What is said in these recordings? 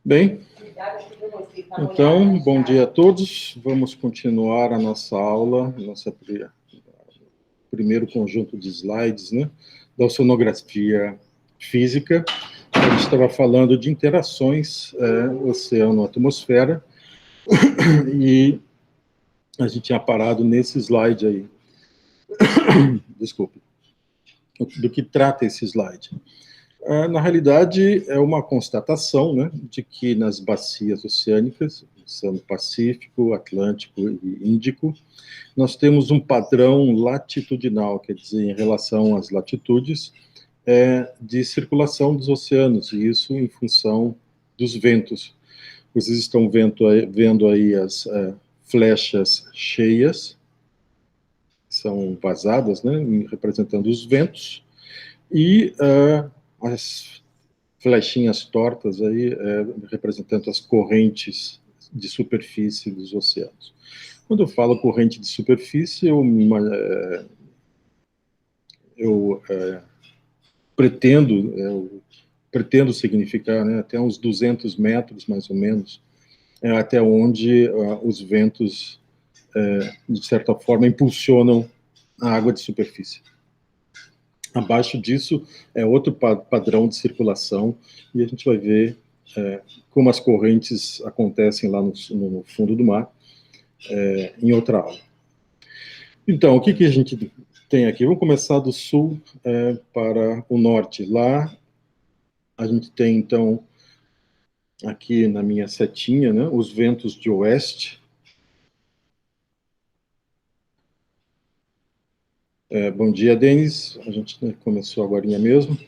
Bem, então, bom dia a todos. Vamos continuar a nossa aula, primeiro conjunto de slides, né, da oceanografia física. A gente estava falando de interações oceano-atmosfera, e a gente tinha parado nesse slide aí. Desculpe. Do que trata esse slide? Na realidade, é uma constatação, né, de que nas bacias oceânicas, Oceano Pacífico, Atlântico e Índico, nós temos um padrão latitudinal, quer dizer, em relação às latitudes, de circulação dos oceanos, e isso em função dos ventos. Vocês estão vendo aí as flechas cheias, são vazadas, né, representando os ventos, e as flechinhas tortas aí, representando as correntes de superfície dos oceanos. Quando eu falo corrente de superfície, eu pretendo significar, né, até uns 200 metros, mais ou menos, até onde os ventos, de certa forma, impulsionam a água de superfície. Abaixo disso é outro padrão de circulação, e a gente vai ver como as correntes acontecem lá no fundo do mar, em outra aula. Então, o que a gente tem aqui? Vamos começar do sul para o norte. Lá a gente tem, então, aqui na minha setinha, né, os ventos de oeste. Bom dia, Denis. A gente começou agora mesmo.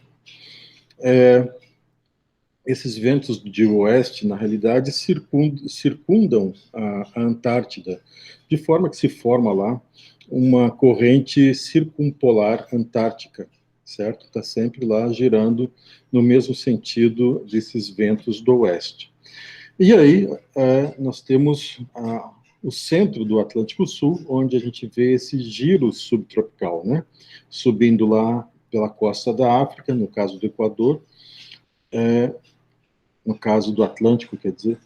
Esses ventos de oeste, na realidade, circundam a Antártida, de forma que se forma lá uma corrente circumpolar antártica, certo? Está sempre lá girando no mesmo sentido desses ventos do oeste. E aí nós temos o centro do Atlântico Sul, onde a gente vê esse giro subtropical, né? Subindo lá pela costa da África, no caso do Equador, no caso do Atlântico, quer dizer,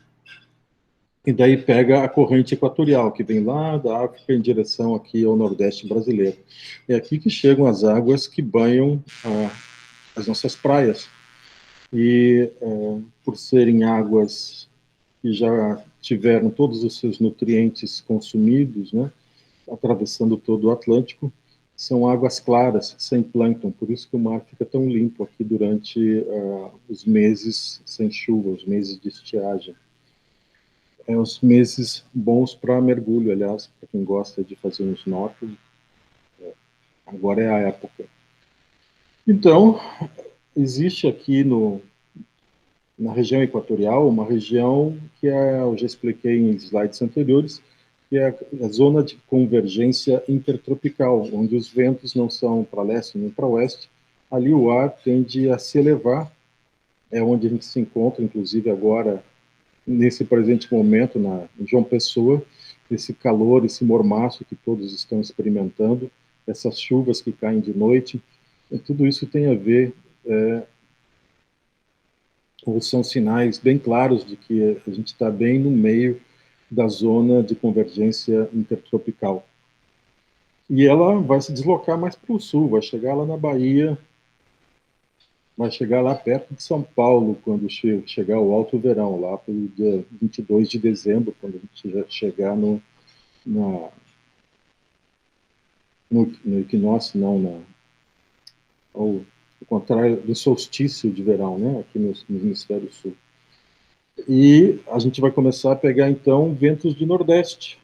e daí pega a corrente equatorial, que vem lá da África em direção aqui ao Nordeste brasileiro. É aqui que chegam as águas que banham as nossas praias. E por serem águas que já tiveram todos os seus nutrientes consumidos, né, atravessando todo o Atlântico, são águas claras, sem plâncton, por isso que o mar fica tão limpo aqui durante os meses sem chuva, os meses de estiagem. Os meses bons para mergulho, aliás, para quem gosta de fazer um snorkeling, agora é a época. Então, existe aqui na região equatorial uma região que eu já expliquei em slides anteriores, que é a zona de convergência intertropical, onde os ventos não são para leste nem para oeste. Ali o ar tende a se elevar, é onde a gente se encontra, inclusive agora, nesse presente momento, em João Pessoa, esse calor, esse mormaço que todos estão experimentando, essas chuvas que caem de noite, tudo isso tem a ver, ou são sinais bem claros de que a gente está bem no meio da zona de convergência intertropical. E ela vai se deslocar mais para o sul, vai chegar lá na Bahia, vai chegar lá perto de São Paulo, quando chegar o alto verão, lá pelo dia 22 de dezembro, quando a gente já chegar no equinócio, ao contrário do solstício de verão, né, aqui no hemisfério sul. E a gente vai começar a pegar, então, ventos de nordeste,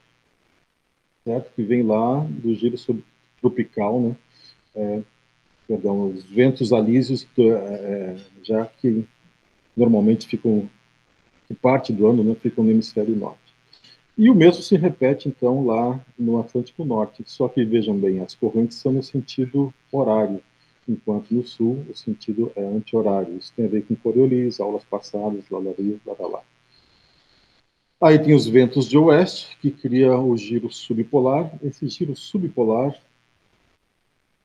certo? Que vem lá do giro subtropical, né? Os ventos alísios, já que normalmente ficam, que parte do ano, né, ficam no hemisfério norte. E o mesmo se repete, então, lá no Atlântico Norte, só que, vejam bem, as correntes são no sentido horário, enquanto no sul o sentido é anti-horário. Isso tem a ver com Coriolis, aulas passadas, lalari, laralá. Aí tem os ventos de oeste, que cria o giro subpolar. Esse giro subpolar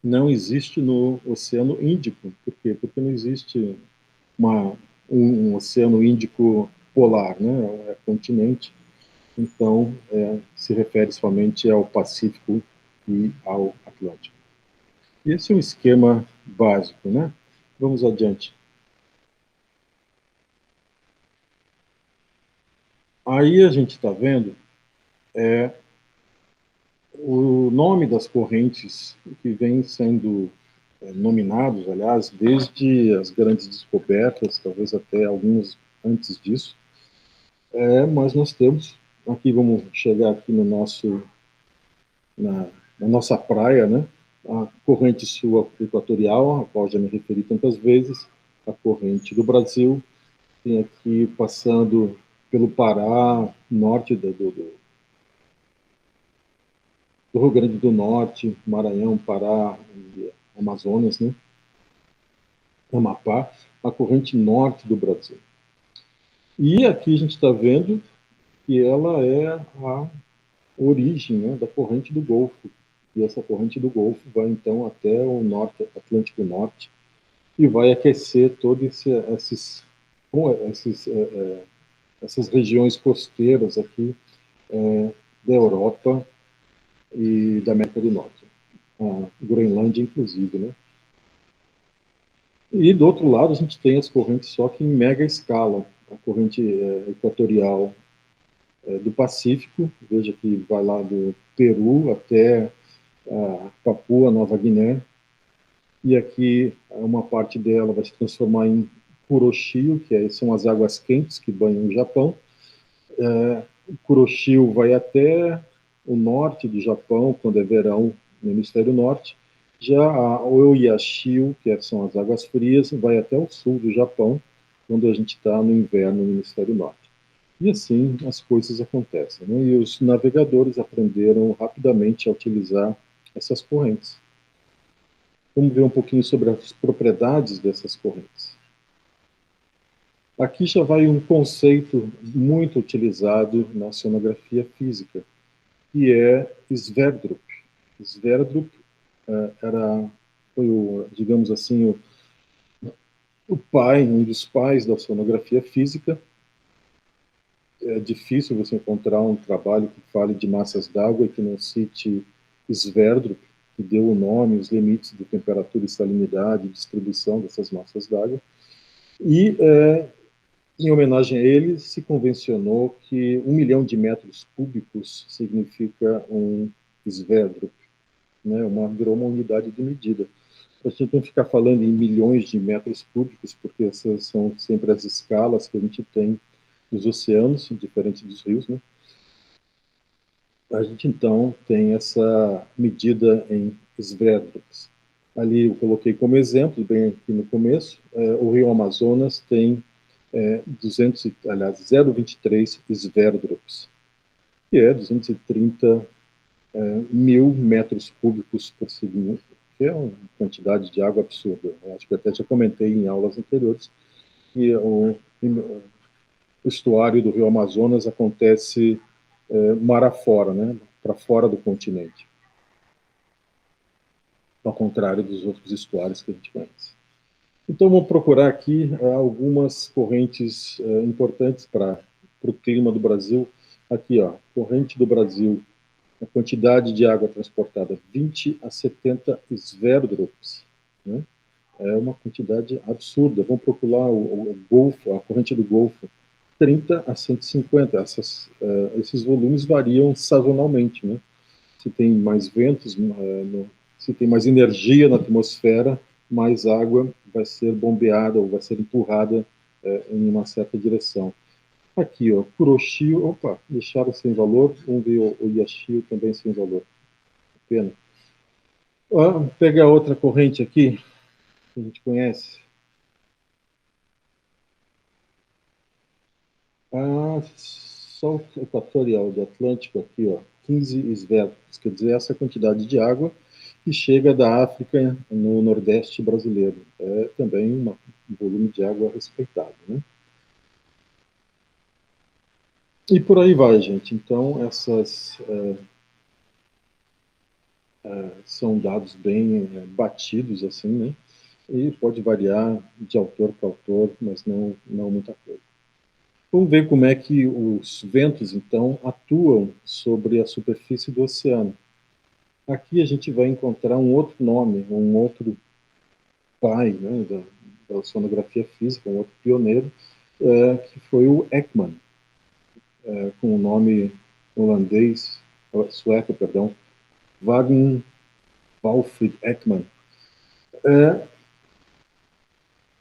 não existe no Oceano Índico, porque quê? Porque não existe um oceano Índico polar, né? É continente. Então, se refere somente ao Pacífico e ao Atlântico. E esse é um esquema básico, né? Vamos adiante. Aí a gente está vendo o nome das correntes que vem sendo nominados, aliás, desde as grandes descobertas, talvez até alguns antes disso. Mas nós temos, aqui vamos chegar aqui no na nossa praia, né? A corrente sul equatorial, a qual já me referi tantas vezes, a corrente do Brasil, tem aqui passando pelo Pará, norte do Rio Grande do Norte, Maranhão, Pará e Amazonas, né? Amapá, a corrente norte do Brasil. E aqui a gente está vendo que ela é a origem, né, da corrente do Golfo. E essa corrente do Golfo vai então até o norte, Atlântico Norte, e vai aquecer todos essas regiões costeiras aqui da Europa e da América do Norte, a Groenlândia inclusive, né? E do outro lado a gente tem as correntes só que em mega escala, a corrente equatorial do Pacífico, veja que vai lá do Peru até Papua Nova Guiné, e aqui uma parte dela vai se transformar em Kuroshio, são as águas quentes que banham o Japão. O Kuroshio vai até o norte do Japão, quando é verão no hemisfério norte. Já a Oyashio, que são as águas frias, vai até o sul do Japão, quando a gente está no inverno no hemisfério norte. E assim as coisas acontecem, né? E os navegadores aprenderam rapidamente a utilizar essas correntes. Vamos ver um pouquinho sobre as propriedades dessas correntes. Aqui já vai um conceito muito utilizado na oceanografia física, que é Sverdrup. Sverdrup foi digamos assim, o pai, um dos pais da oceanografia física. É difícil você encontrar um trabalho que fale de massas d'água e que não cite Sverdrup, que deu o nome, os limites de temperatura e salinidade e distribuição dessas massas d'água. E, em homenagem a ele, se convencionou que 1 milhão de metros cúbicos significa um Sverdrup, né? Virou uma unidade de medida. A gente não ficar falando em milhões de metros cúbicos, porque essas são sempre as escalas que a gente tem dos oceanos, diferente dos rios, né? A gente então tem essa medida em Sverdrups. Ali eu coloquei como exemplo, bem aqui no começo, o rio Amazonas tem 0,23 Sverdrups, que é 230 mil metros cúbicos por segundo, que é uma quantidade de água absurda. Eu acho que até já comentei em aulas anteriores que o estuário do rio Amazonas acontece mar afora, né, para fora do continente, ao contrário dos outros estuários que a gente conhece. Então, vamos procurar aqui algumas correntes importantes para o clima do Brasil. Aqui, ó, corrente do Brasil, a quantidade de água transportada, 20 a 70 Sverdrups, né? É uma quantidade absurda. Vamos procurar o Golfo, a corrente do Golfo, 30 a 150. Esses volumes variam sazonalmente, né? Se tem mais ventos, se tem mais energia na atmosfera, mais água vai ser bombeada ou vai ser empurrada em uma certa direção. Aqui, ó, Kuroshio, opa, deixaram sem valor, vamos ver o Yashio também sem valor. Pena. Pegar outra corrente aqui, que a gente conhece. A Sol Equatorial do Atlântico aqui, ó, 15 esvertos, quer dizer, essa quantidade de água que chega da África no Nordeste brasileiro. É também um volume de água respeitável, né? E por aí vai, gente. Então, essas são dados bem batidos, assim, né? e pode variar de autor para autor, mas não muita coisa. Vamos ver como é que os ventos, então, atuam sobre a superfície do oceano. Aqui a gente vai encontrar um outro nome, um outro pai, né, da oceanografia física, um outro pioneiro, que foi o Ekman, com o nome holandês, sueco, perdão, Vagn Walfrid Ekman.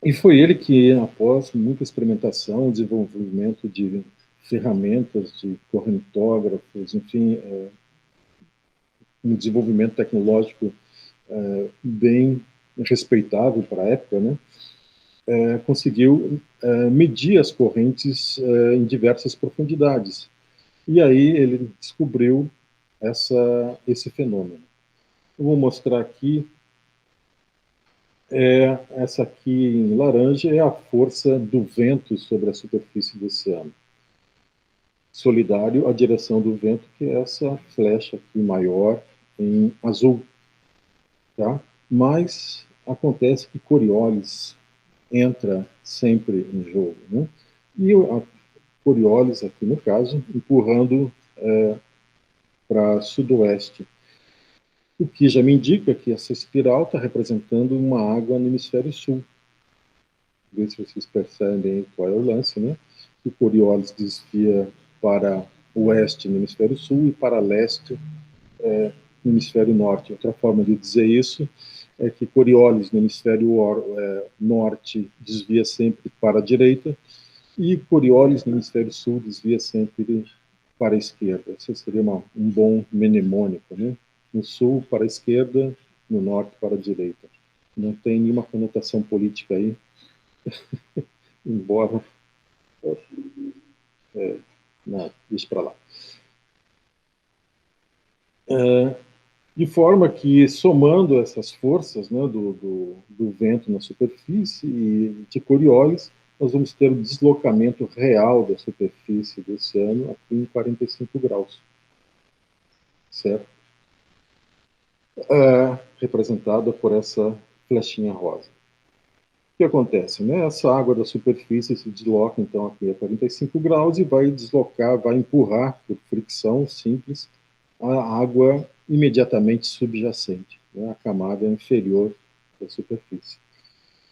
E foi ele que, após muita experimentação, desenvolvimento de ferramentas, de correntógrafos, enfim, um desenvolvimento tecnológico bem respeitável para a época, né, conseguiu medir as correntes em diversas profundidades. E aí ele descobriu esse fenômeno. Eu vou mostrar aqui, essa aqui em laranja é a força do vento sobre a superfície do oceano. Solidário à direção do vento, que é essa flecha aqui maior em azul. Tá? Mas acontece que Coriolis entra sempre em jogo, né? E a Coriolis, aqui no caso, empurrando para sudoeste. O que já me indica que essa espiral está representando uma água no hemisfério sul. Vê se vocês percebem qual é o lance, né? O Coriolis desvia para oeste no hemisfério sul e para leste no hemisfério norte. Outra forma de dizer isso é que Coriolis no hemisfério norte desvia sempre para a direita e Coriolis no hemisfério sul desvia sempre para a esquerda. Esse seria um bom mnemônico, né? No sul para a esquerda, no norte para a direita. Não tem nenhuma conotação política aí, embora... não, deixa para lá. De forma que, somando essas forças, né, do vento na superfície e de Coriolis, nós vamos ter o deslocamento real da superfície do oceano aqui em 45 graus. Certo? Representada por essa flechinha rosa. O que acontece? Né? Essa água da superfície se desloca, então, aqui a 45 graus e vai deslocar, vai empurrar, por fricção simples, a água imediatamente subjacente, né? A camada inferior da superfície.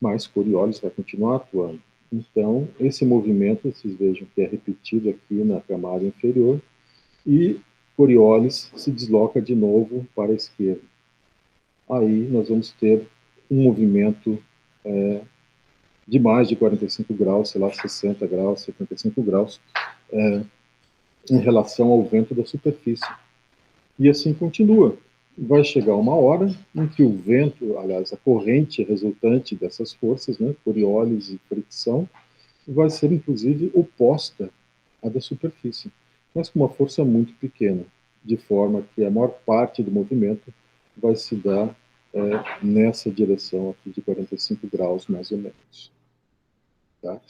Mas Coriolis vai continuar atuando. Então, esse movimento, vocês vejam que é repetido aqui na camada inferior, e Coriolis se desloca de novo para a esquerda. Aí nós vamos ter um movimento de mais de 45 graus, sei lá, 60 graus, 75 graus, em relação ao vento da superfície. E assim continua. Vai chegar uma hora em que o vento, aliás, a corrente resultante dessas forças, né, Coriolis e fricção, vai ser inclusive oposta à da superfície, mas com uma força muito pequena, de forma que a maior parte do movimento vai se dar nessa direção aqui de 45 graus, mais ou menos. Tá?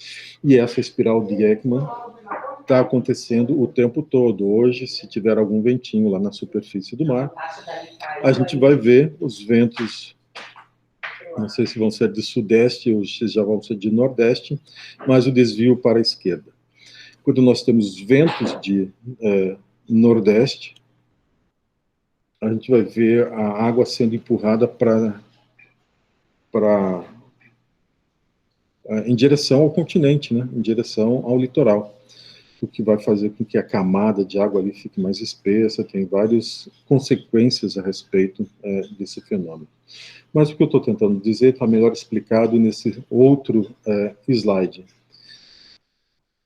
E essa espiral de Ekman está acontecendo o tempo todo. Hoje, se tiver algum ventinho lá na superfície do mar, a gente vai ver os ventos, não sei se vão ser de sudeste ou se já vão ser de nordeste, mas o desvio para a esquerda. Quando nós temos ventos de nordeste, a gente vai ver a água sendo empurrada em direção ao continente, né? Em direção ao litoral, o que vai fazer com que a camada de água ali fique mais espessa. Tem várias consequências a respeito desse fenômeno. Mas o que eu estou tentando dizer está melhor explicado nesse outro slide.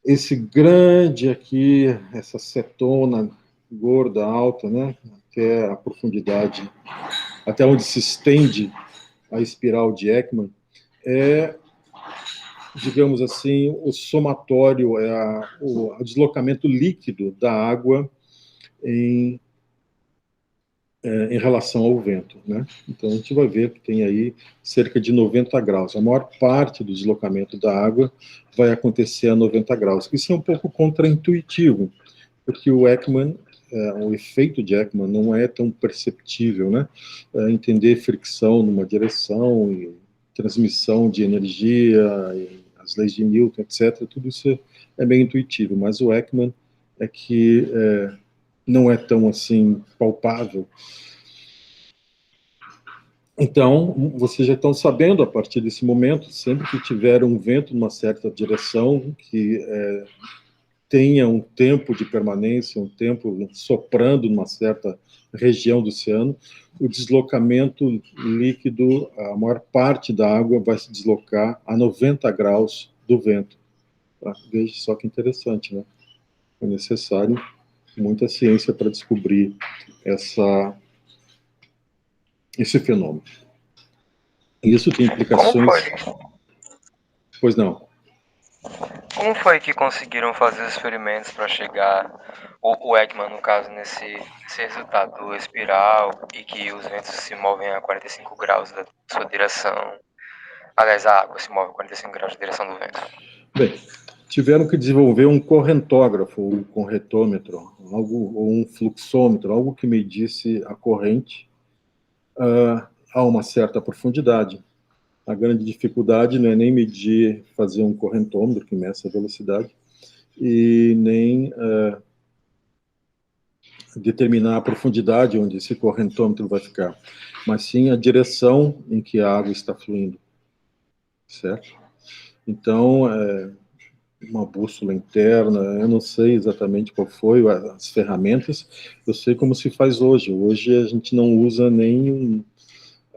Esse grande aqui, essa setona gorda, alta, né, até a profundidade, até onde se estende a espiral de Ekman, é, digamos assim, o somatório, o deslocamento líquido da água em relação ao vento, né? Então a gente vai ver que tem aí cerca de 90 graus. A maior parte do deslocamento da água vai acontecer a 90 graus. Isso é um pouco contraintuitivo, porque o Ekman, o efeito de Ekman não é tão perceptível, né? Entender fricção numa direção transmissão de energia, as leis de Newton, etc., tudo isso é bem intuitivo, mas o Ekman é que não é tão assim palpável. Então, vocês já estão sabendo, a partir desse momento, sempre que tiver um vento numa certa direção, que tenha um tempo de permanência, um tempo soprando numa certa região do oceano, o deslocamento líquido, a maior parte da água vai se deslocar a 90 graus do vento. Tá? Veja só que interessante, né? É necessário muita ciência para descobrir esse fenômeno. Isso tem Como foi? implicações... Pois não. Como foi que conseguiram fazer os experimentos para chegar, o Ekman, no caso, nesse resultado do espiral e que os ventos se movem a 45 graus da sua direção? Aliás, a água se move a 45 graus da direção do vento. Bem, tiveram que desenvolver um correntógrafo, um corretômetro, ou um fluxômetro, algo que medisse a corrente a uma certa profundidade. A grande dificuldade não é nem medir, fazer um correntômetro que meça a velocidade, e nem determinar a profundidade onde esse correntômetro vai ficar, mas sim a direção em que a água está fluindo, certo? Então, uma bússola interna, eu não sei exatamente qual foi as ferramentas, eu sei como se faz hoje. Hoje a gente não usa nem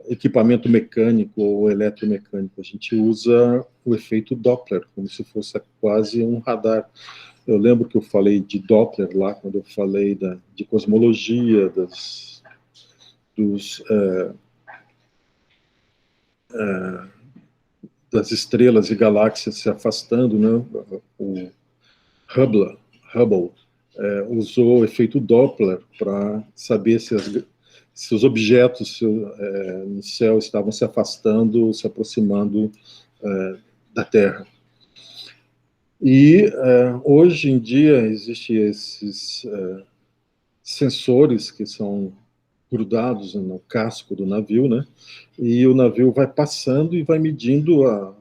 equipamento mecânico ou eletromecânico, a gente usa o efeito Doppler, como se fosse quase um radar. Eu lembro que eu falei de Doppler lá, quando eu falei de cosmologia, das estrelas e galáxias se afastando, né? O Hubble usou o efeito Doppler para saber se os objetos no céu estavam se afastando, se aproximando da Terra. E hoje em dia existem esses sensores que são grudados no casco do navio, né? E o navio vai passando e vai medindo a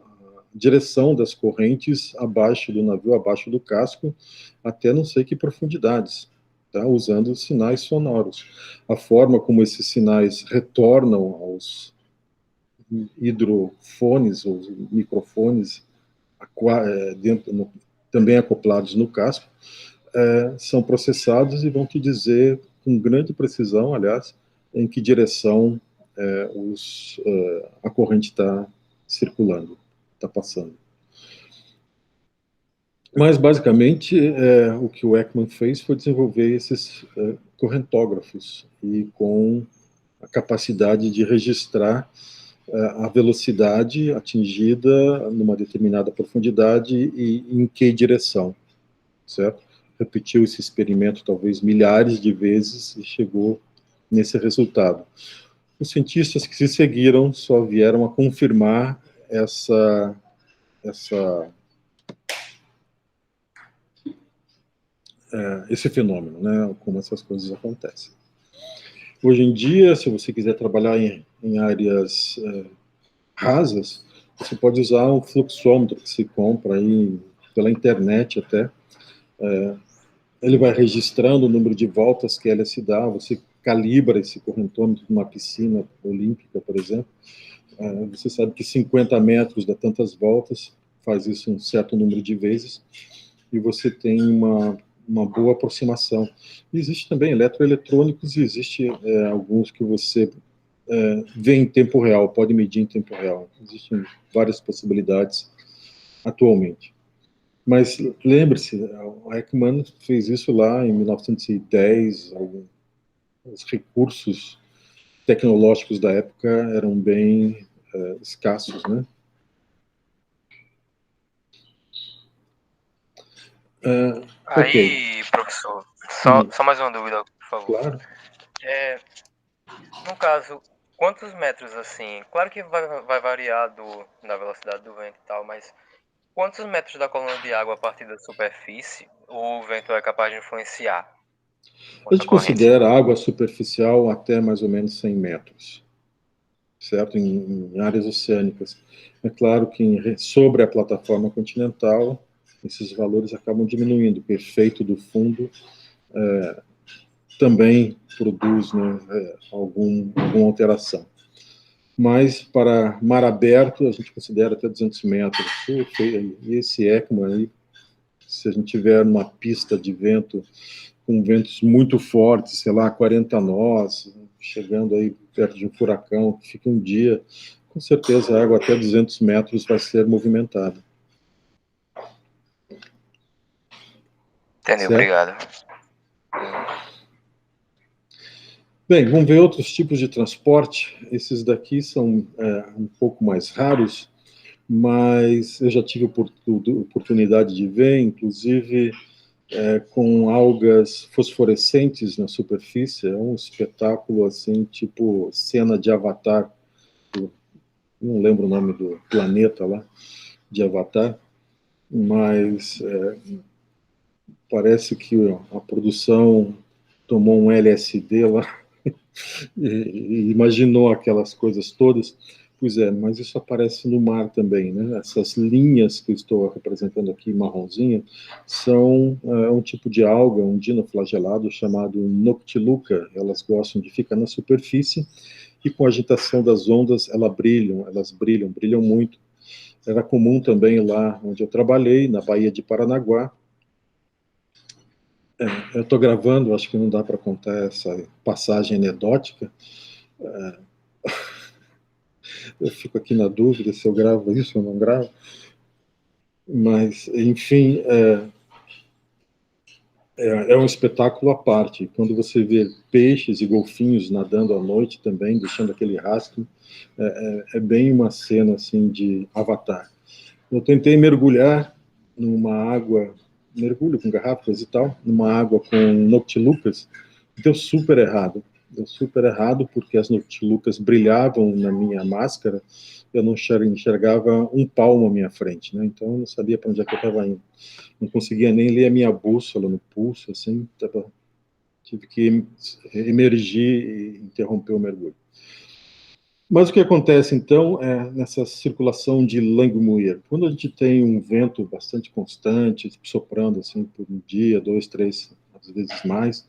direção das correntes abaixo do navio, abaixo do casco, até não sei que profundidades, tá? Usando sinais sonoros. A forma como esses sinais retornam aos hidrofones, ou microfones, também acoplados no casco, são processados e vão te dizer com grande precisão, aliás, em que direção a corrente está circulando, está passando. Mas, basicamente, o que o Ekman fez foi desenvolver esses correntógrafos, e com a capacidade de registrar a velocidade atingida numa determinada profundidade e em que direção, certo? Repetiu esse experimento talvez milhares de vezes e chegou nesse resultado. Os cientistas que se seguiram só vieram a confirmar esse fenômeno, né? Como essas coisas acontecem. Hoje em dia, se você quiser trabalhar em áreas rasas, você pode usar um fluxômetro que se compra aí pela internet até. Ele vai registrando o número de voltas que ela se dá, você calibra esse correntômetro numa piscina olímpica, por exemplo. Você sabe que 50 metros dá tantas voltas, faz isso um certo número de vezes, e você tem uma boa aproximação. E existe também eletroeletrônicos, e existe alguns que você vê em tempo real, pode medir em tempo real. Existem várias possibilidades atualmente. Mas lembre-se, o Ekman fez isso lá em 1910, os recursos tecnológicos da época eram bem escassos, né? Ok. Aí, professor, só mais uma dúvida, por favor. Claro. No caso, quantos metros assim? Claro que vai variar da velocidade do vento e tal, mas quantos metros da coluna de água a partir da superfície o vento é capaz de influenciar A essa gente corrente? considera a água superficial até mais ou menos 100 metros, certo? Em áreas oceânicas. É claro que sobre a plataforma continental, esses valores acabam diminuindo. O efeito do fundo também produz, né, alguma alteração. Mas para mar aberto, a gente considera até 200 metros. E esse ECMA aí, se a gente tiver uma pista de vento com ventos muito fortes, sei lá, 40 nós, chegando aí perto de um furacão, que fica um dia, com certeza a água até 200 metros vai ser movimentada. Entendeu? Certo? Obrigado. Bem, vamos ver outros tipos de transporte. Esses daqui são um pouco mais raros, mas eu já tive oportunidade de ver, inclusive com algas fosforescentes na superfície. É um espetáculo assim, tipo cena de Avatar. Não lembro o nome do planeta lá, de Avatar, mas parece que a produção tomou um LSD lá e imaginou aquelas coisas todas. Pois é, mas isso aparece no mar também, né? Essas linhas que eu estou representando aqui, marronzinha, são um tipo de alga, um dinoflagelado chamado Noctiluca. Elas gostam de ficar na superfície e com a agitação das ondas elas brilham muito. Era comum também lá onde eu trabalhei, na Baía de Paranaguá. Eu estou gravando, acho que não dá para contar essa passagem anedótica. Eu fico aqui na dúvida se eu gravo isso ou não gravo. Mas, enfim, é um espetáculo à parte. Quando você vê peixes e golfinhos nadando à noite também, deixando aquele rastro, é bem uma cena assim de Avatar. Eu tentei mergulhar numa água, mergulho com garrafas e tal, numa água com noctilucas, deu super errado. Deu super errado porque as noctilucas brilhavam na minha máscara, eu não enxergava um palmo à minha frente, né? Então eu não sabia para onde é que eu estava indo. Não conseguia nem ler a minha bússola no pulso, assim, tive que emergir e interromper o mergulho. Mas o que acontece, então, nessa circulação de Langmuir? Quando a gente tem um vento bastante constante, soprando assim por um dia, 2, 3, às vezes mais,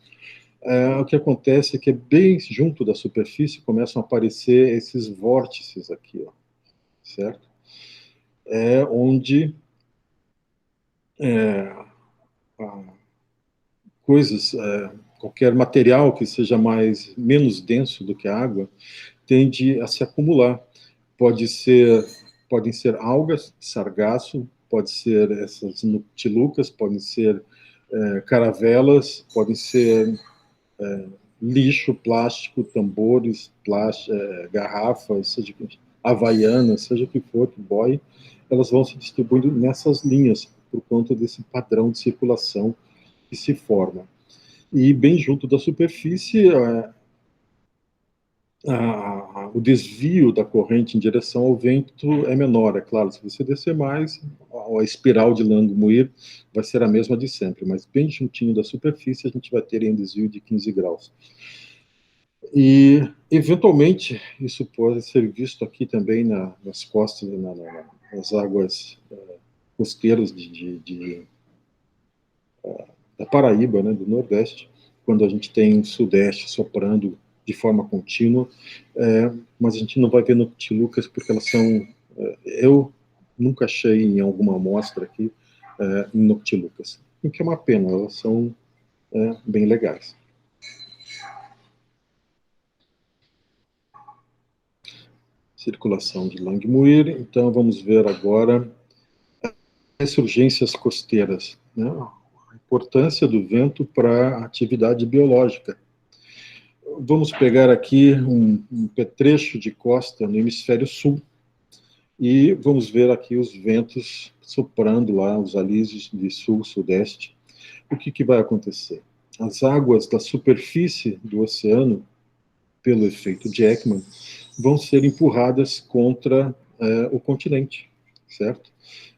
o que acontece é que bem junto da superfície começam a aparecer esses vórtices aqui, ó, certo? Onde coisas, qualquer material que seja menos denso do que a água, tende a se acumular. Pode ser, podem ser algas, sargaço, pode ser essas noctilucas, podem ser caravelas, podem ser lixo, plástico, tambores, garrafas, seja havaianas, seja o que for, que boie, elas vão se distribuindo nessas linhas por conta desse padrão de circulação que se forma. E bem junto da superfície, o desvio da corrente em direção ao vento é menor, é claro. Se você descer mais, a espiral de Langmuir vai ser a mesma de sempre, mas bem juntinho da superfície a gente vai ter um desvio de 15 graus. E, eventualmente, isso pode ser visto aqui também nas costas, nas águas costeiras da Paraíba, né, do Nordeste, quando a gente tem o Sudeste soprando de forma contínua, mas a gente não vai ver noctilucas porque elas são... eu nunca achei em alguma amostra aqui noctilucas, o que é uma pena, elas são bem legais. Circulação de Langmuir, então vamos ver agora ressurgências costeiras, né? A importância do vento para a atividade biológica. Vamos pegar aqui um petrecho de costa no hemisfério sul e vamos ver aqui os ventos soprando lá, os alísios de sul-sudeste. O que vai acontecer? As águas da superfície do oceano, pelo efeito de Ekman, vão ser empurradas contra o continente, certo?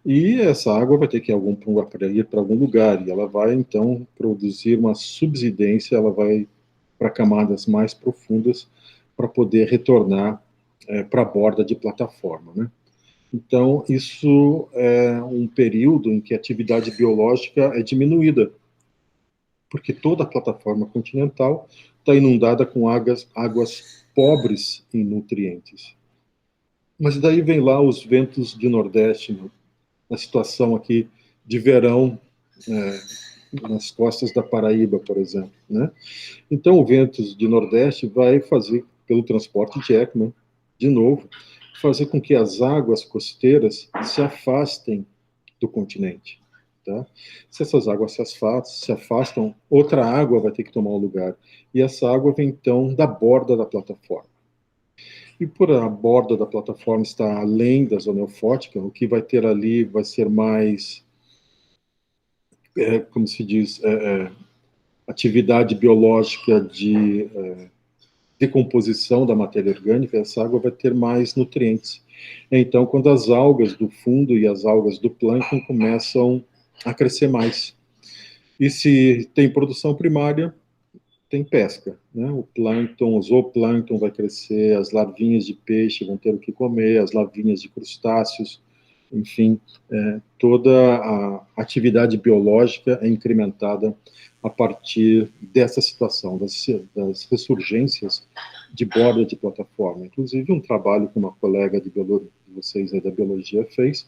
E essa água vai ter que ir para algum lugar, e ela vai, então, produzir uma subsidência, ela vai para camadas mais profundas para poder retornar para a borda de plataforma, né? Então, isso é um período em que a atividade biológica é diminuída, porque toda a plataforma continental está inundada com águas pobres em nutrientes. Mas daí vem lá os ventos de Nordeste, né? Na situação aqui de verão, nas costas da Paraíba, por exemplo, né? Então, o ventos de Nordeste vai fazer, pelo transporte de Ekman, de novo, fazer com que as águas costeiras se afastem do continente. Tá? Se essas águas se afastam, outra água vai ter que tomar o lugar. E essa água vem, então, da borda da plataforma. E por a borda da plataforma está além da zona eufótica, o que vai ter ali vai ser mais, como se diz, atividade biológica de decomposição da matéria orgânica, essa água vai ter mais nutrientes. Então, quando as algas do fundo e as algas do plâncton começam a crescer mais. E se tem produção primária, tem pesca, né? O plâncton, o zooplâncton vai crescer, as larvinhas de peixe vão ter o que comer, as larvinhas de crustáceos, enfim, toda a atividade biológica é incrementada a partir dessa situação, das ressurgências de borda de plataforma. Inclusive, um trabalho que uma colega de vocês aí da biologia fez,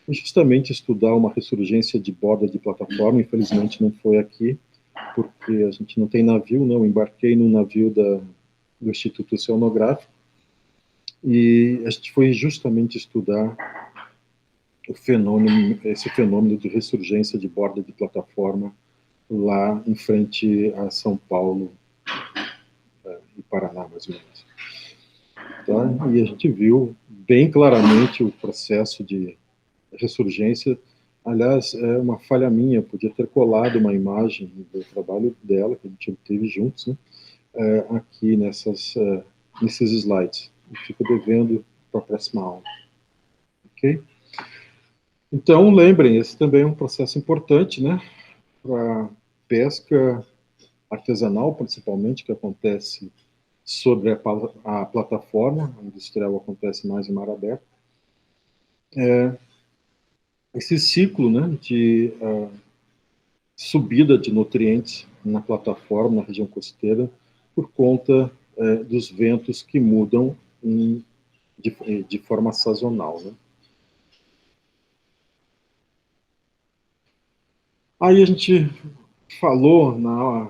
justamente estudar uma ressurgência de borda de plataforma. Infelizmente, não foi aqui, porque a gente não tem navio, não. Eu embarquei no navio do Instituto Oceanográfico, e a gente foi justamente estudar esse fenômeno de ressurgência de borda de plataforma lá em frente a São Paulo e Paraná, mais ou menos. Tá? E a gente viu bem claramente o processo de ressurgência. Aliás, é uma falha minha, podia ter colado uma imagem do trabalho dela, que a gente teve juntos, né? Aqui nesses slides. Eu fico devendo para a próxima aula. Ok? Então, lembrem, esse também é um processo importante, né? Para pesca artesanal, principalmente, que acontece sobre a plataforma, a industrial acontece mais em mar aberto. Esse ciclo, né, de subida de nutrientes na plataforma, na região costeira, por conta dos ventos que mudam de forma sazonal, né? Aí a gente falou,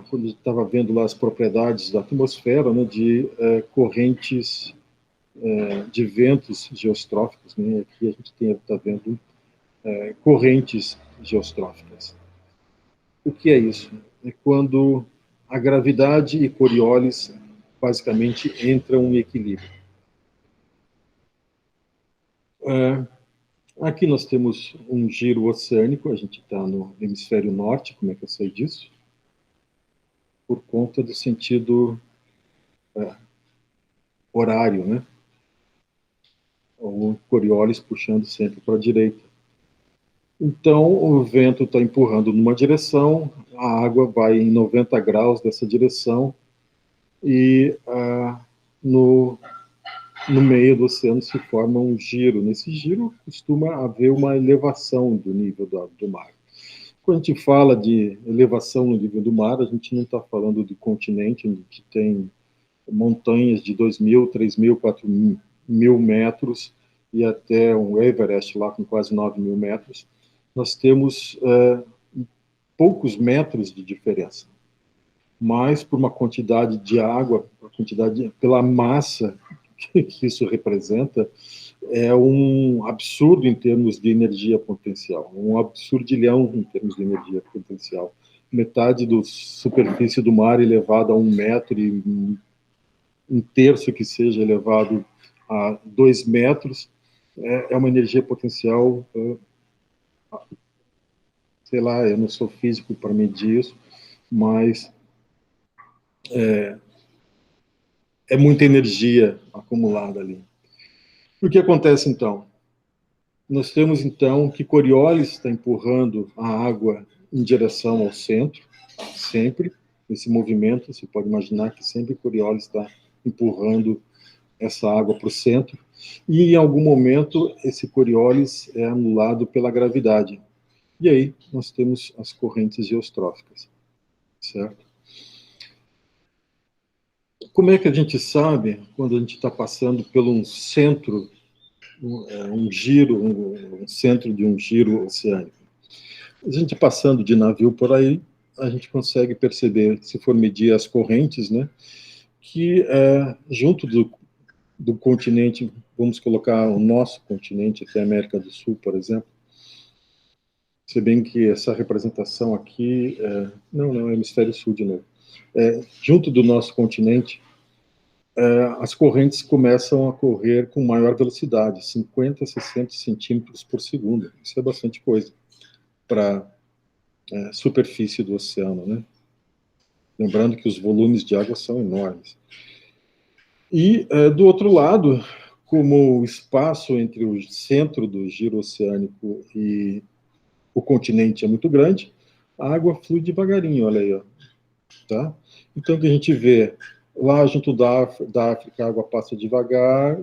quando estava vendo lá as propriedades da atmosfera, né, de correntes de ventos geostróficos, né? Aqui a gente está vendo correntes geostróficas. O que é isso? É quando a gravidade e Coriolis basicamente entram em equilíbrio. Aqui nós temos um giro oceânico, a gente está no hemisfério norte, como é que eu sei disso? Por conta do sentido horário, né? O Coriolis puxando sempre para a direita. Então, o vento está empurrando numa direção, a água vai em 90 graus dessa direção, e no meio do oceano se forma um giro. Nesse giro costuma haver uma elevação do nível do mar. Quando a gente fala de elevação no nível do mar, a gente não está falando de continente, que tem montanhas de 2.000, 3.000, 4.000 metros, e até um Everest lá com quase 9.000 metros. Nós temos poucos metros de diferença, mas por uma quantidade de água, pela massa que isso representa, é um absurdo em termos de energia potencial, um absurdilhão em termos de energia potencial. Metade da superfície do mar elevada a 1 metro, e um terço que seja elevado a 2 metros, é uma energia potencial, sei lá, eu não sou físico para medir isso, mas é muita energia acumulada ali. O que acontece então? Nós temos então que Coriolis está empurrando a água em direção ao centro, sempre, esse movimento, você pode imaginar que sempre Coriolis está empurrando essa água para o centro, e em algum momento esse Coriolis é anulado pela gravidade. E aí nós temos as correntes geostróficas, certo? Como é que a gente sabe quando a gente está passando por um centro, um giro, um centro de um giro oceânico? A gente passando de navio por aí, a gente consegue perceber, se for medir as correntes, né, que junto do continente, vamos colocar o nosso continente, aqui a América do Sul, por exemplo, se bem que essa representação aqui, não, é hemisfério sul de novo, junto do nosso continente, as correntes começam a correr com maior velocidade, 50, 60 centímetros por segundo. Isso é bastante coisa para a superfície do oceano, né? Lembrando que os volumes de água são enormes. E, do outro lado, como o espaço entre o centro do giro oceânico e o continente é muito grande, a água flui devagarinho, olha aí, ó, tá? Então, o que a gente vê lá junto da África, a água passa devagar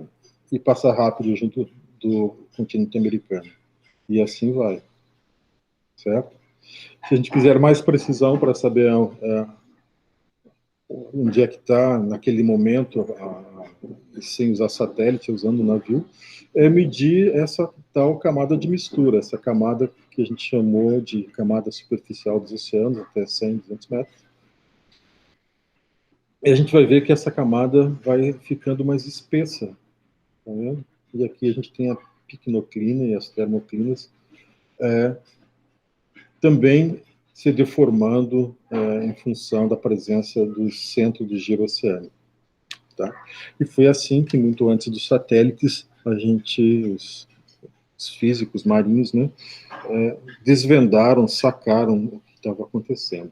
e passa rápido junto do continente americano. E assim vai, certo? Se a gente quiser mais precisão para saber onde é que está naquele momento, sem usar satélite, usando o navio, medir essa tal camada de mistura, essa camada que a gente chamou de camada superficial dos oceanos, até 100, 200 metros. E a gente vai ver que essa camada vai ficando mais espessa, tá vendo? E aqui a gente tem a picnoclina e as termoclinas também se deformando em função da presença do centro do giro oceânico. Tá? E foi assim que, muito antes dos satélites, os físicos marinhos, né, desvendaram, sacaram o que estava acontecendo.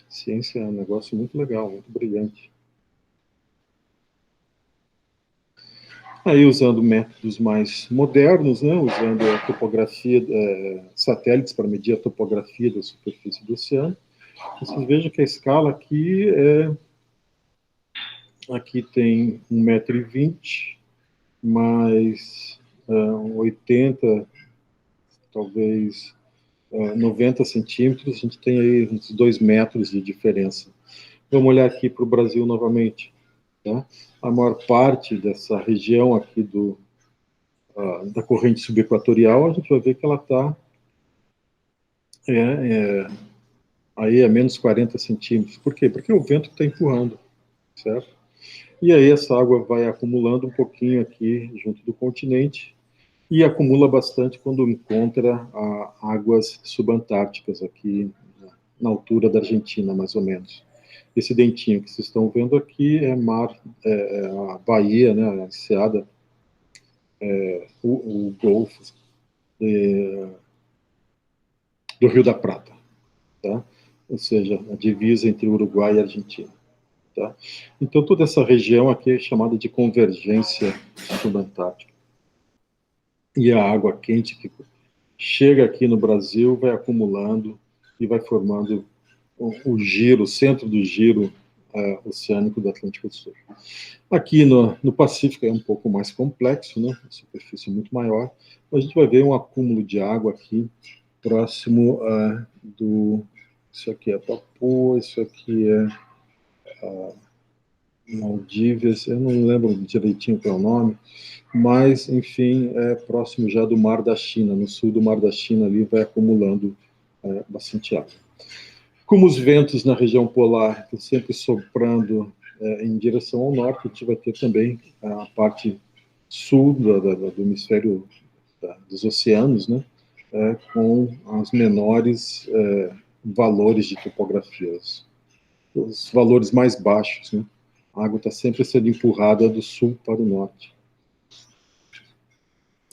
Ciência é um negócio muito legal, muito brilhante. Aí, usando métodos mais modernos, né, usando a topografia, satélites para medir a topografia da superfície do oceano, vocês vejam que a escala aqui aqui tem 1,20 m, mais 80, talvez 90 centímetros, a gente tem aí uns 2 metros de diferença. Vamos olhar aqui para o Brasil novamente. Tá? A maior parte dessa região aqui da corrente subequatorial, a gente vai ver que ela está aí a menos 40 centímetros. Por quê? Porque o vento está empurrando, certo? E aí essa água vai acumulando um pouquinho aqui junto do continente e acumula bastante quando encontra águas subantárticas aqui na altura da Argentina, mais ou menos. Esse dentinho que vocês estão vendo aqui é a Bahia, né, a enseada, o Golfo do Rio da Prata, tá? Ou seja, a divisa entre Uruguai e Argentina. Tá? Então, toda essa região aqui é chamada de convergência subantártica. E a água quente que chega aqui no Brasil vai acumulando e vai formando o giro, o centro do giro oceânico do Atlântico Sul. Aqui no Pacífico é um pouco mais complexo, né? A superfície é muito maior. A gente vai ver um acúmulo de água aqui próximo isso aqui é Papua, isso aqui é Maldívias, eu não lembro direitinho qual é o nome, mas, enfim, é próximo já do Mar da China, no sul do Mar da China, ali vai acumulando bastante água. Como os ventos na região polar estão sempre soprando em direção ao norte, a gente vai ter também a parte sul do hemisfério dos oceanos, né, com os menores valores de topografia, os valores mais baixos, né? A água está sempre sendo empurrada do sul para o norte.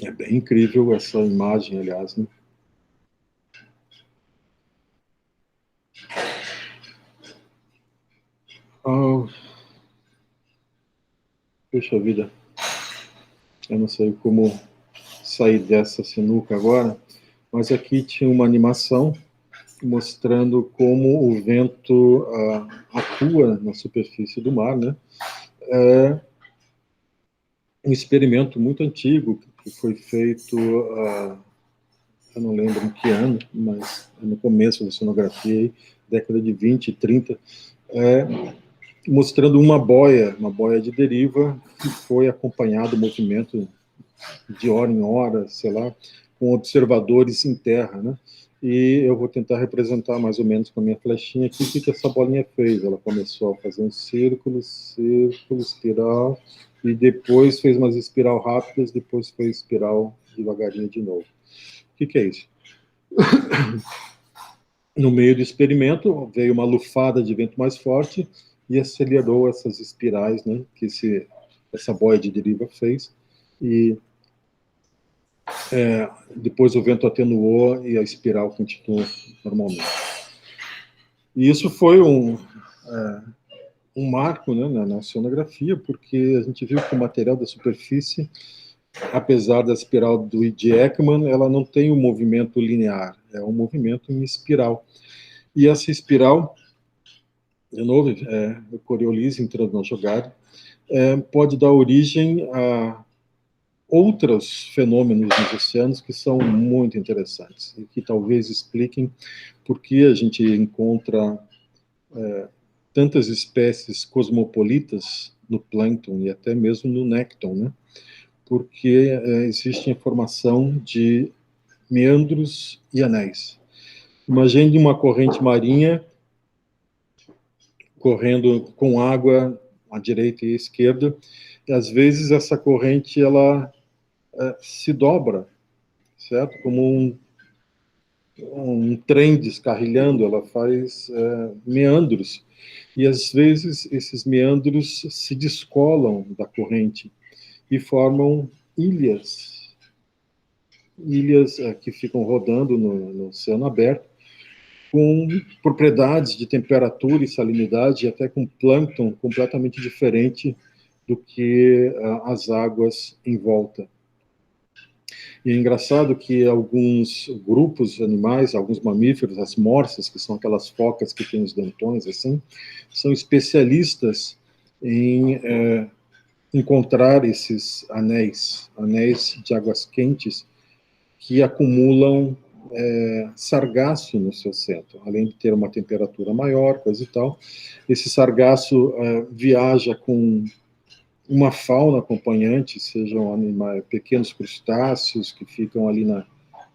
É bem incrível essa imagem, aliás, né? Puxa vida, eu não sei como sair dessa sinuca agora, mas aqui tinha uma animação mostrando como o vento atua na superfície do mar, né? é um experimento muito antigo que foi feito, eu não lembro em que ano, mas no começo da oceanografia, década de 20, 30, mostrando uma boia de deriva, que foi acompanhado o movimento de hora em hora, sei lá, com observadores em terra, né? E eu vou tentar representar mais ou menos com a minha flechinha aqui o que essa bolinha fez. Ela começou a fazer um círculo, espiral, e depois fez umas espiral rápidas, depois fez espiral devagarinho de novo. O que é isso? No meio do experimento, veio uma lufada de vento mais forte e acelerou essas espirais, né, que essa boia de deriva fez, e depois o vento atenuou e a espiral continuou normalmente. E isso foi um marco, né, na oceanografia, porque a gente viu que o material da superfície, apesar da espiral de Ekman, ela não tem um movimento linear, é um movimento em espiral. E essa espiral, de novo, o Coriolis entrando na jogada, pode dar origem a outros fenômenos nos oceanos que são muito interessantes e que talvez expliquem por que a gente encontra tantas espécies cosmopolitas no plâncton e até mesmo no nécton, né? Porque existe informação de meandros e anéis. Imagine uma corrente marinha correndo com água à direita e à esquerda, e às vezes essa corrente ela se dobra, certo? Como um trem descarrilhando, ela faz meandros. E às vezes esses meandros se descolam da corrente e formam ilhas, que ficam rodando no oceano aberto, com propriedades de temperatura e salinidade, até com plâncton completamente diferente do que as águas em volta. E é engraçado que alguns grupos animais, alguns mamíferos, as morsas, que são aquelas focas que têm os dentões, assim, são especialistas em encontrar esses anéis de águas quentes que acumulam sargaço no seu centro, além de ter uma temperatura maior, coisa e tal. Esse sargaço viaja com uma fauna acompanhante, sejam animais, pequenos crustáceos que ficam ali no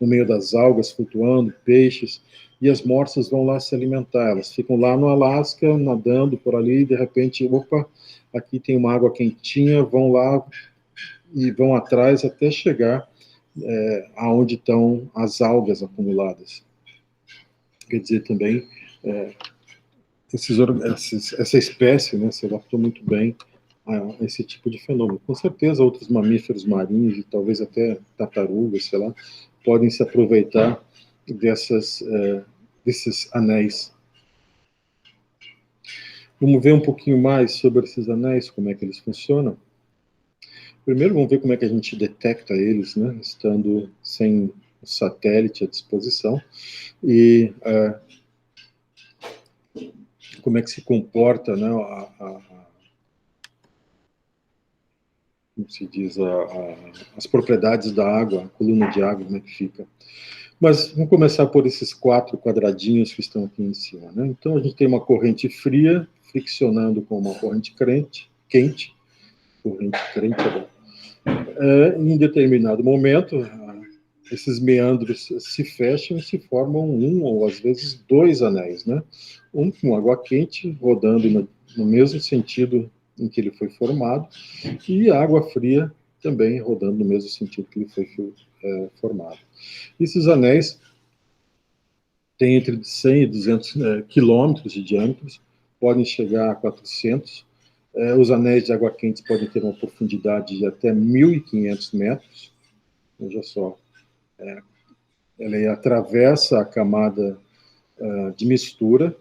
meio das algas flutuando, peixes, e as morsas vão lá se alimentar. Elas ficam lá no Alasca, nadando por ali, e de repente, opa, aqui tem uma água quentinha, vão lá e vão atrás até chegar aonde estão as algas acumuladas. Quer dizer, também, essa espécie, né, se adaptou muito bem a esse tipo de fenômeno. Com certeza, outros mamíferos marinhos e talvez até tartarugas, sei lá, podem se aproveitar desses anéis. Vamos ver um pouquinho mais sobre esses anéis, como é que eles funcionam. Primeiro, vamos ver como é que a gente detecta eles, né, estando sem o satélite à disposição, e como é que se comporta, né, como se diz, as propriedades da água, a coluna de água, como é que fica. Mas vamos começar por esses 4 quadradinhos que estão aqui em cima, né? Então, a gente tem uma corrente fria friccionando com uma corrente quente, corrente quente, em determinado momento, esses meandros se fecham e se formam um ou às vezes 2 anéis, né? Um com água quente rodando no mesmo sentido em que ele foi formado, e água fria também rodando no mesmo sentido que ele foi formado. Esses anéis têm entre 100 e 200 quilômetros de diâmetro, podem chegar a 400. Os anéis de água quente podem ter uma profundidade de até 1.500 metros. Veja só, ele atravessa a camada de mistura,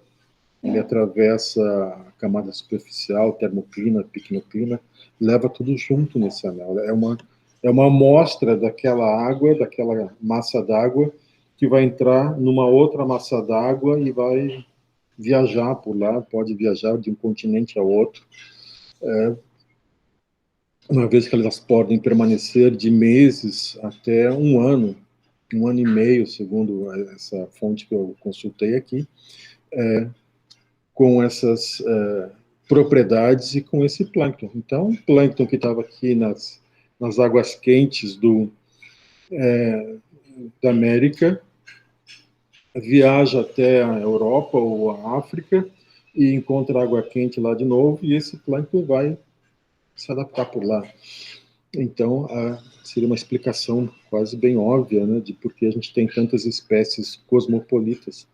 ele atravessa a camada superficial, termoclina, picnoclina, leva tudo junto nesse anel. É uma amostra daquela água, daquela massa d'água, que vai entrar numa outra massa d'água e vai viajar por lá, pode viajar de um continente a outro, uma vez que elas podem permanecer de meses até um ano e meio, segundo essa fonte que eu consultei aqui, com essas propriedades e com esse plâncton. Então, o plâncton que estava aqui nas águas quentes da América viaja até a Europa ou a África e encontra água quente lá de novo, e esse plâncton vai se adaptar por lá. Então, seria uma explicação quase bem óbvia, né, de por que a gente tem tantas espécies cosmopolitas.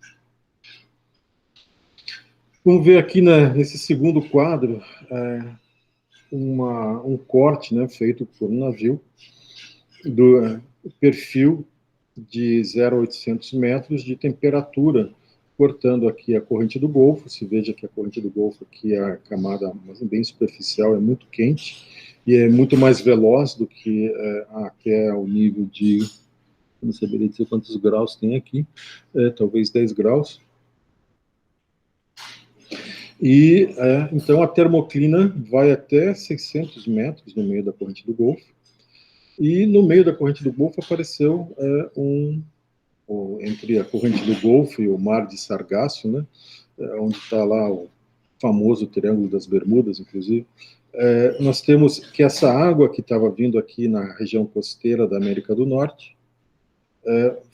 Vamos ver aqui nesse segundo quadro um corte, né, feito por um navio do perfil de 0 a 800 metros de temperatura, cortando aqui a corrente do Golfo. Se veja que a corrente do Golfo aqui, a camada bem superficial, é muito quente e é muito mais veloz do que que é o nível de, não saberia dizer quantos graus tem aqui, talvez 10 graus. E então a termoclina vai até 600 metros no meio da corrente do Golfo. E no meio da corrente do Golfo apareceu entre a corrente do Golfo e o Mar de Sargasso, né, onde está lá o famoso Triângulo das Bermudas, inclusive, nós temos que essa água que estava vindo aqui na região costeira da América do Norte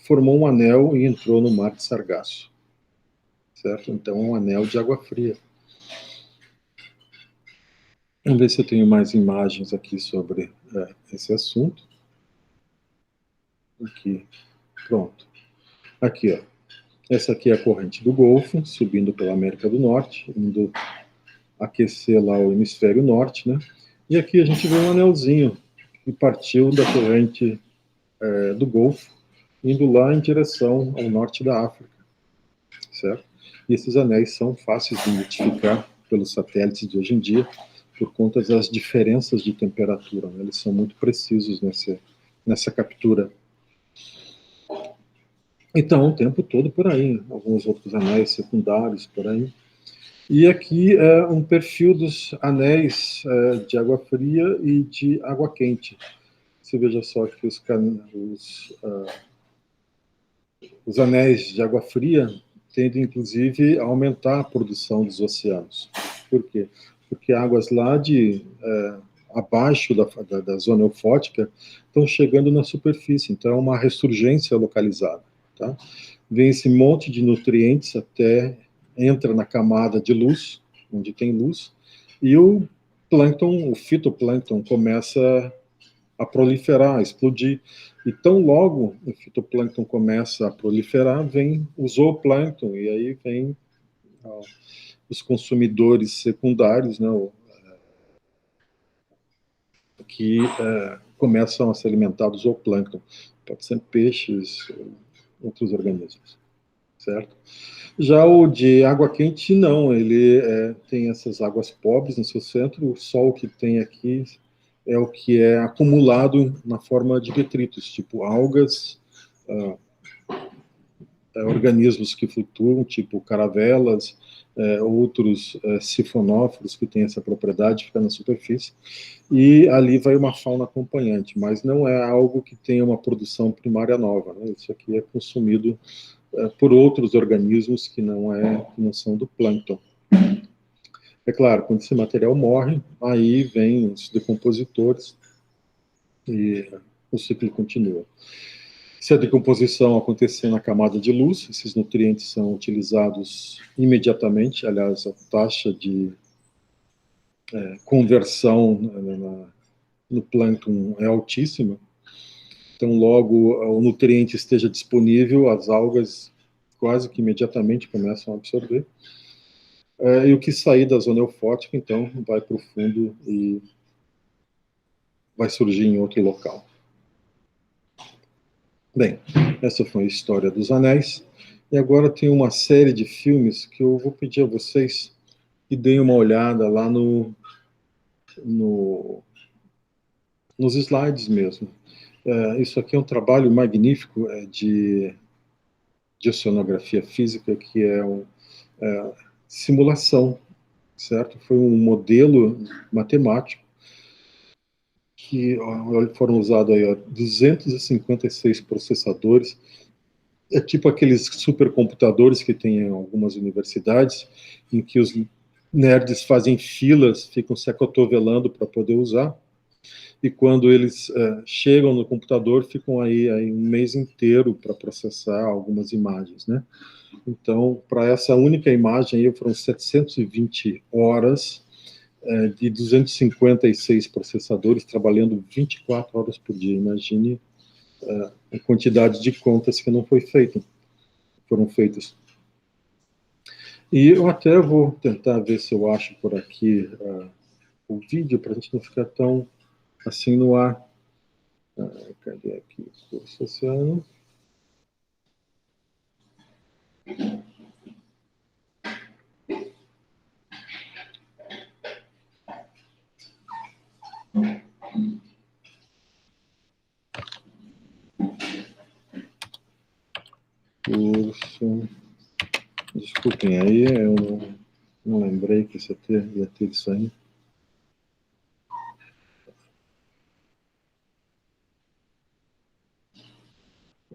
formou um anel e entrou no Mar de Sargasso, certo? Então é um anel de água fria. Vamos ver se eu tenho mais imagens aqui sobre esse assunto. Aqui, pronto. Aqui, ó. Essa aqui é a corrente do Golfo, subindo pela América do Norte, indo aquecer lá o hemisfério norte, né? E aqui a gente vê um anelzinho que partiu da corrente do Golfo, indo lá em direção ao norte da África, certo? E esses anéis são fáceis de identificar pelos satélites de hoje em dia, por conta das diferenças de temperatura, né? Eles são muito precisos nessa captura. Então, o tempo todo por aí, alguns outros anéis secundários por aí. E aqui é um perfil dos anéis de água fria e de água quente. Você veja só que os anéis de água fria tendem, inclusive, a aumentar a produção dos oceanos. Por quê? Porque águas lá abaixo da zona eufótica estão chegando na superfície, então é uma ressurgência localizada. Tá? Vem esse monte de nutrientes até entra na camada de luz, onde tem luz, e o plâncton, o fitoplâncton, começa a proliferar, a explodir. E tão logo o fitoplâncton começa a proliferar, vem o zooplâncton, e aí vem os consumidores secundários, né, que começam a se alimentar do zooplâncton. Pode ser peixes, outros organismos, certo? Já o de água quente, não, ele tem essas águas pobres no seu centro, o sol que tem aqui é o que é acumulado na forma de detritos, tipo algas, organismos que flutuam, tipo caravelas, outros sifonóforos que têm essa propriedade, fica na superfície, e ali vai uma fauna acompanhante, mas não é algo que tenha uma produção primária nova, né? Isso aqui é consumido por outros organismos que não são do plâncton. É claro, quando esse material morre, aí vem os decompositores e o ciclo continua. Se a decomposição acontecer na camada de luz, esses nutrientes são utilizados imediatamente, aliás, a taxa de conversão no plâncton é altíssima, então logo o nutriente esteja disponível, as algas quase que imediatamente começam a absorver, e o que sair da zona eufótica, então, vai para o fundo e vai surgir em outro local. Bem, essa foi a história dos anéis. E agora tem uma série de filmes que eu vou pedir a vocês que deem uma olhada lá nos slides mesmo. Isso aqui é um trabalho magnífico de oceanografia física, que é simulação, certo? Foi um modelo matemático que foram usados aí, 256 processadores. É tipo aqueles supercomputadores que tem em algumas universidades, em que os nerds fazem filas, ficam se acotovelando para poder usar. E quando eles chegam no computador, ficam aí um mês inteiro para processar algumas imagens, né? Então, para essa única imagem aí, foram 720 horas de 256 processadores trabalhando 24 horas por dia. Imagine a quantidade de contas que não foram feitas. E eu até vou tentar ver se eu acho por aqui o vídeo, para a gente não ficar tão assim no ar. Cadê aqui? Curso Oceano. Curso. Desculpem aí, eu não lembrei que isso ia ter isso aí.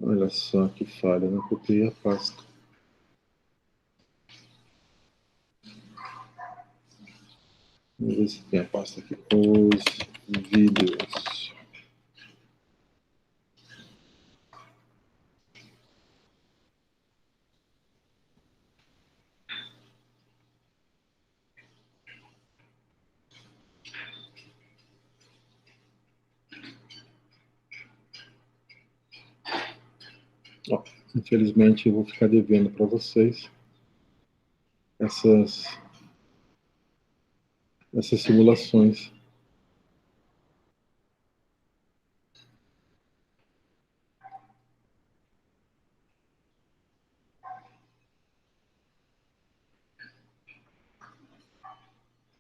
Olha só que falha, não copiei a pasta. Vamos ver se tem a pasta aqui. Os vídeos. Ó, infelizmente, eu vou ficar devendo para vocês essas simulações.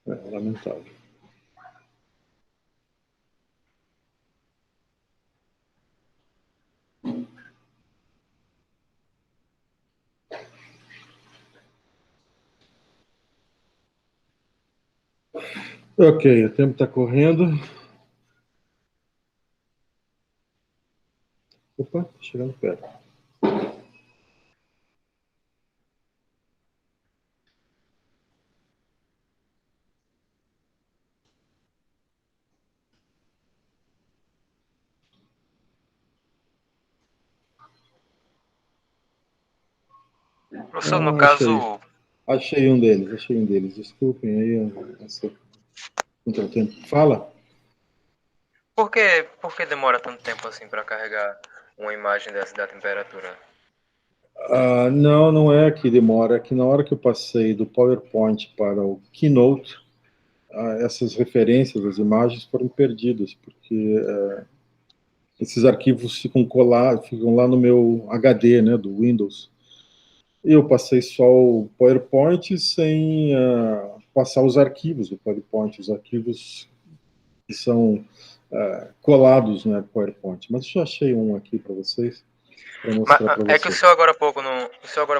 É lamentável. Ok, o tempo está correndo. Opa, chegando perto. Professor, no Achei. caso, Achei um deles. Desculpem aí essa contratempo. Fala. por que demora tanto tempo assim para carregar uma imagem dessa da temperatura? Não, não é que demora. É que na hora que eu passei do PowerPoint para o Keynote, essas referências, as imagens foram perdidas, porque esses arquivos ficam lá no meu HD, né, do Windows. E eu passei só o PowerPoint sem passar os arquivos do PowerPoint, os arquivos que são colados no PowerPoint. Mas eu já achei um aqui para vocês, para Mas mostrar para é que o vocês. senhor agora há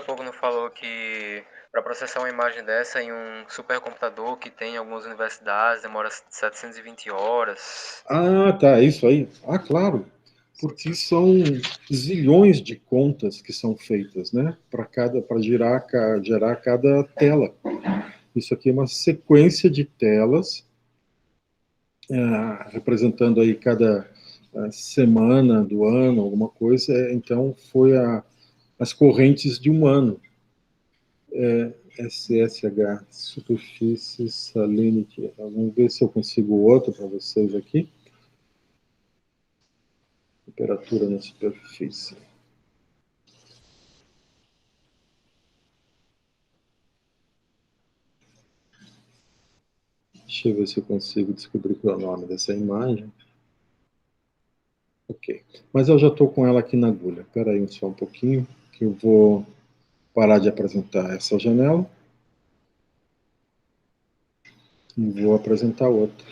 pouco não falou que para processar uma imagem dessa em um supercomputador que tem em algumas universidades demora 720 horas. Tá, é isso aí. Claro, porque são zilhões de contas que são feitas, né, para gerar cada tela. Isso aqui é uma sequência de telas, representando aí cada semana do ano, alguma coisa. Então, foi as correntes de um ano. SSH, Superfície Salinity. Vamos ver se eu consigo outro para vocês aqui. Temperatura na superfície. Deixa eu ver se eu consigo descobrir qual é o nome dessa imagem. Ok. Mas eu já estou com ela aqui na agulha. Espera aí só um pouquinho, que eu vou parar de apresentar essa janela e vou apresentar outra.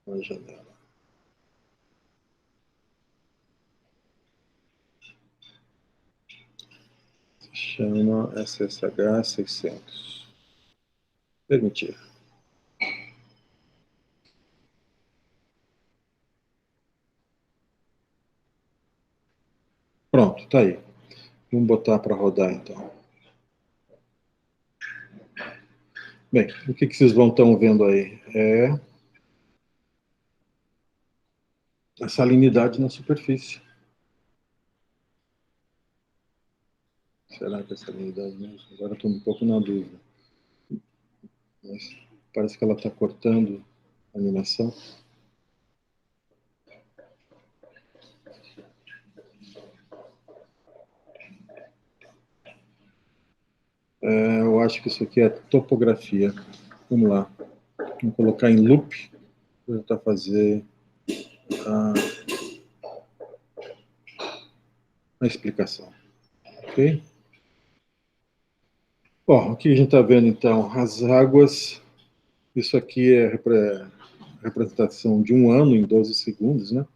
Uma janela. Se chama SSH 600. Permitir. Pronto, tá aí. Vamos botar para rodar, então. Bem, o que vocês vão estar vendo aí? É a salinidade na superfície. Será que é salinidade mesmo? Agora estou um pouco na dúvida. Mas parece que ela está cortando a animação. Eu acho que isso aqui é topografia. Vamos lá. Vamos colocar em loop para tentar fazer a explicação. Ok? Bom, o que a gente está vendo então? As águas. Isso aqui é representação de um ano em 12 segundos, né?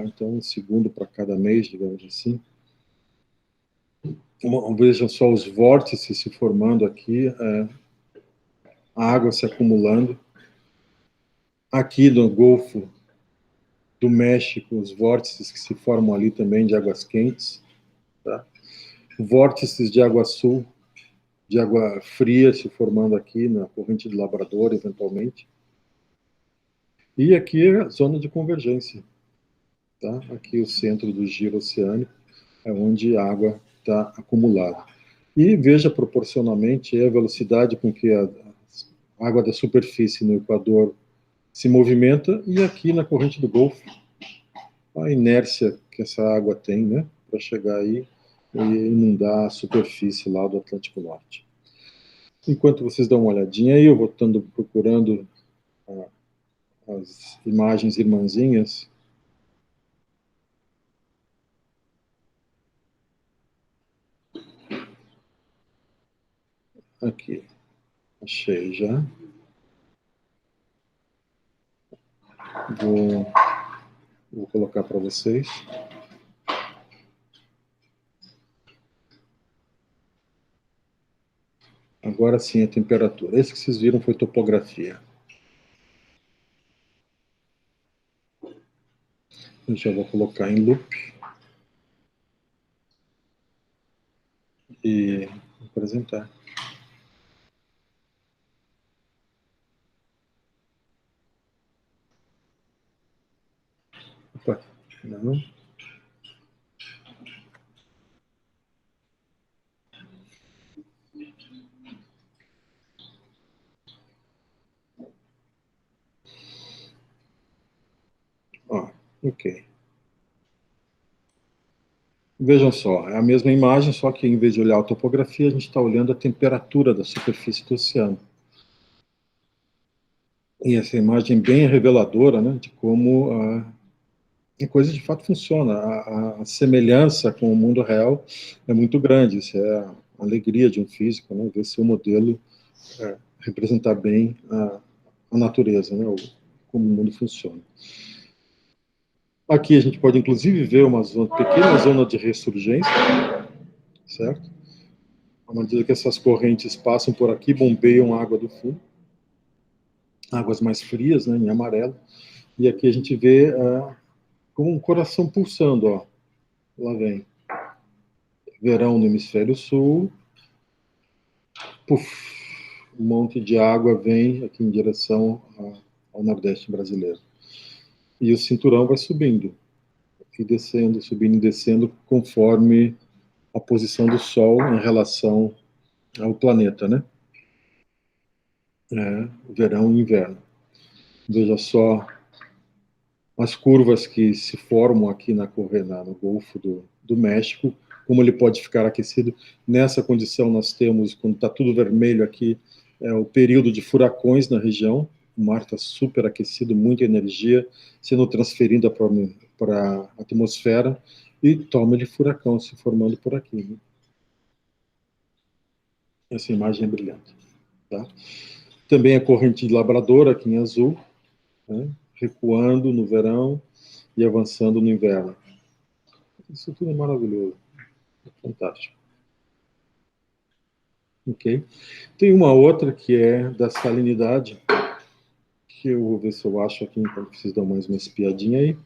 Então, um segundo para cada mês, digamos assim. Vejam só os vórtices se formando aqui, a água se acumulando. Aqui no Golfo do México, os vórtices que se formam ali também de águas quentes. Tá? Vórtices de água sul, de água fria se formando aqui na corrente de Labrador, eventualmente. E aqui é a zona de convergência. Tá? Aqui o centro do giro oceânico é onde a água está acumulada. E veja proporcionalmente a velocidade com que a água da superfície no Equador se movimenta e aqui na corrente do Golfo, a inércia que essa água tem, né, para chegar aí e inundar a superfície lá do Atlântico Norte. Enquanto vocês dão uma olhadinha aí, eu vou estando procurando as imagens irmãzinhas. Aqui, achei já. Vou colocar para vocês. Agora sim a temperatura. Esse que vocês viram foi topografia. Eu já vou colocar em loop. E apresentar. Opa, não. Ó, ok. Vejam só, é a mesma imagem, só que em vez de olhar a topografia, a gente está olhando a temperatura da superfície do oceano. E essa imagem bem reveladora, né, de como a coisa de fato funciona. A semelhança com o mundo real é muito grande. Isso é a alegria de um físico, né, ver seu modelo representar bem a natureza, né, como o mundo funciona. Aqui a gente pode, inclusive, ver uma pequena zona de ressurgência, certo? À medida que essas correntes passam por aqui, bombeiam a água do fundo, águas mais frias, né, em amarelo, e aqui a gente vê como um coração pulsando, ó. Lá vem verão no hemisfério sul, puf, um monte de água vem aqui em direção ao Nordeste brasileiro. E o cinturão vai subindo, e descendo, subindo e descendo, conforme a posição do Sol em relação ao planeta, né? Verão e inverno. Veja só as curvas que se formam aqui no Golfo do México, como ele pode ficar aquecido. Nessa condição, nós temos, quando está tudo vermelho aqui, o período de furacões na região. O mar está super aquecido, muita energia sendo transferida para a atmosfera e toma de furacão se formando por aqui. Né? Essa imagem é brilhante. Tá? Também a corrente de Labrador, aqui em azul, né? Recuando no verão e avançando no inverno. Isso tudo é maravilhoso, é fantástico. Ok? Tem uma outra que é da salinidade, que eu vou ver se eu acho aqui, então preciso dar mais uma espiadinha aí,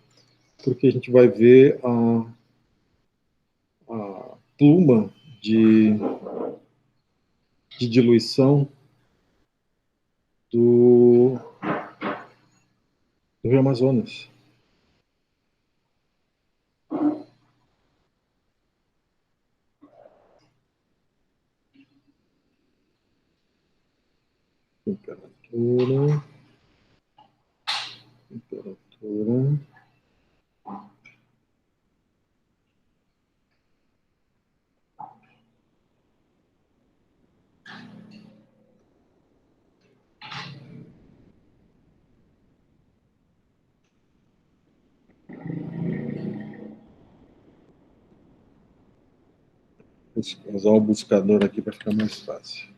porque a gente vai ver pluma de diluição do Rio Amazonas. Temperatura. Vou usar o buscador aqui para ficar mais fácil.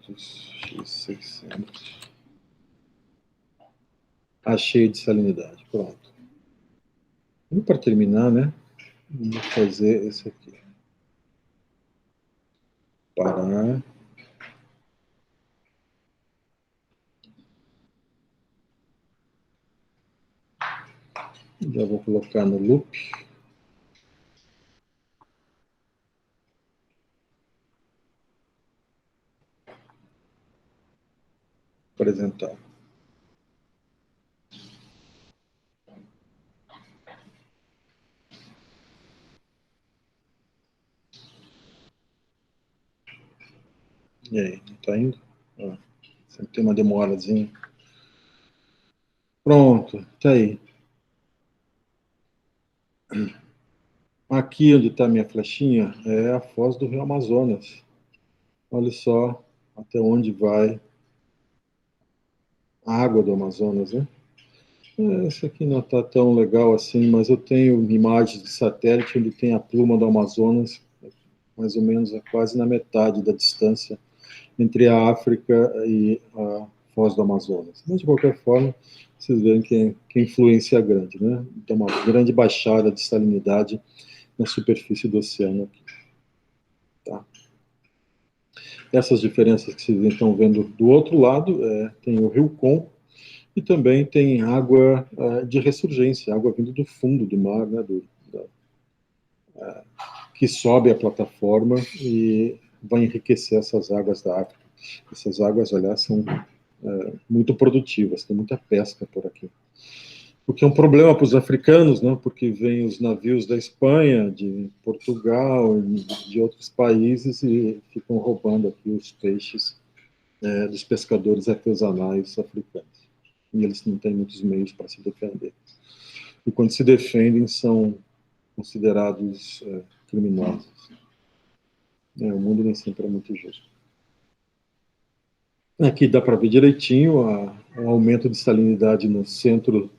X600. Achei de salinidade. Pronto. E para terminar, né? Vamos fazer esse aqui. Parar. Já vou colocar no loop. Apresentar. E aí, não está indo? Sempre tem uma demorazinha. Pronto, tá aí. Aqui onde está minha flechinha é a foz do Rio Amazonas. Olha só até onde vai a água do Amazonas, né? Essa aqui não está tão legal assim, mas eu tenho imagens de satélite onde tem a pluma do Amazonas, mais ou menos quase na metade da distância entre a África e a foz do Amazonas. Mas, de qualquer forma, vocês veem que a influência é grande, né? Tem uma grande baixada de salinidade na superfície do oceano aqui. Tá? Essas diferenças que vocês estão vendo do outro lado, tem o Rio Com, e também tem água de ressurgência, água vindo do fundo do mar, né, que sobe a plataforma e vai enriquecer essas águas da África. Essas águas, olha, são muito produtivas, tem muita pesca por aqui. O que é um problema para os africanos, né, porque vêm os navios da Espanha, de Portugal, de outros países e ficam roubando aqui os peixes dos pescadores artesanais africanos. E eles não têm muitos meios para se defender. E quando se defendem, são considerados criminosos. O mundo nem sempre é muito justo. Aqui dá para ver direitinho o aumento de salinidade no centro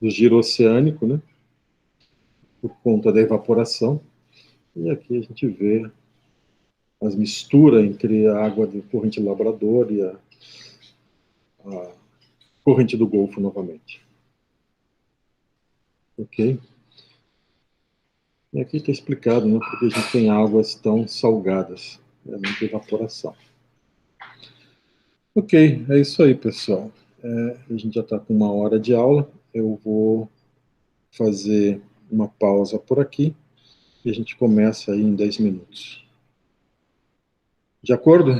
do giro oceânico, né? Por conta da evaporação. E aqui a gente vê as misturas entre a água da corrente Labrador e a corrente do Golfo novamente. Ok? E aqui está explicado, né, porque a gente tem águas tão salgadas, muita evaporação. Ok, é isso aí, pessoal. A gente já está com 1 hora de aula. Eu vou fazer uma pausa por aqui e a gente começa aí em 10 minutos. De acordo?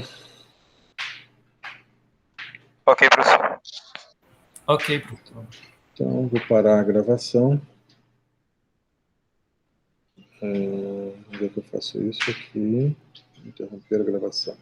Ok, professor. Ok, professor. Então, vou parar a gravação. Onde é que eu faço isso aqui? Interromper a gravação.